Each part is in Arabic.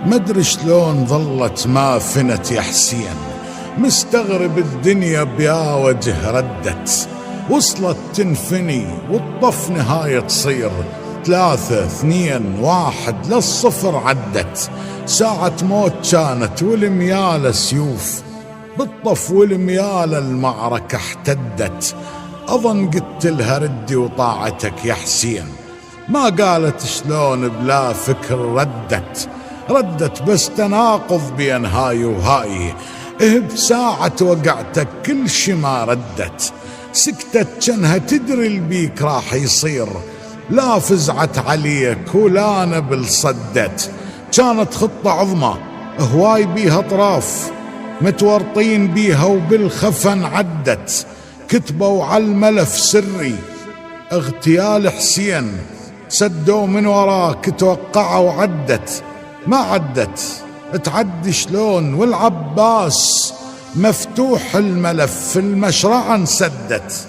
مدري شلون ظلت ما فنت يا حسين، مستغرب الدنيا بيا وجه ردت، وصلت تنفني والطف نهاية تصير، 3 2 1 للصفر عدت. ساعة موت كانت والميالة سيوف، بالطف والميالة المعركة احتدت. أظن قلت لها ردي وطاعتك يا حسين، ما قالت شلون بلا فكر ردت بس تناقض بين هاي وهاي. بساعة وقعتك كل شي ما ردت، سكتت جنها تدري البيك راح يصير، لا فزعت عليك ولا نبل صدت. كانت خطة عظمى هواي بيها طراف، متورطين بيها وبالخفن عدت. كتبوا على الملف سري اغتيال حسين، سدوا من وراك توقعوا عدت، ما عدت تعدي شلون والعباس مفتوح الملف في المشرعة انسدت.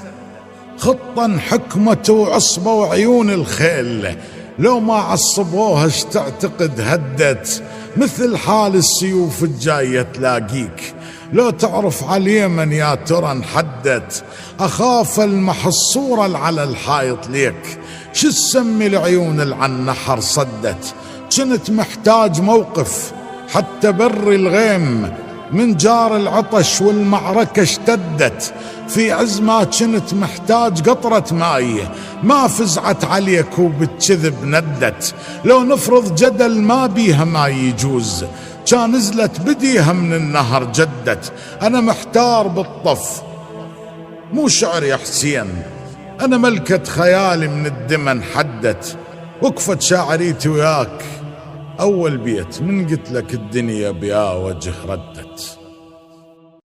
خطا حكمة وعصبة وعيون الخيل، لو ما عصبوها تعتقد هدت. مثل حال السيوف الجاية تلاقيك، لو تعرف على اليمن يا ترى انحدت. أخاف المحصورة على الحائط ليك، شو تسمي العيون اللي عن النحر صدت. كنت محتاج موقف حتى بر الغيم، من جار العطش والمعركة اشتدت. في عز ما كنت محتاج قطرة ماي، ما فزعت عليك وبالكذب ندت. لو نفرض جدل ما بيها ما يجوز، كان نزلت بديها من النهر جدت. أنا محتار بالطف مو شعر يا حسين، أنا ملكة خيالي من الدمن حدت. وقفت شاعريتي وياك أول بيت من قلت لك الدنيا بيا وجه ردت.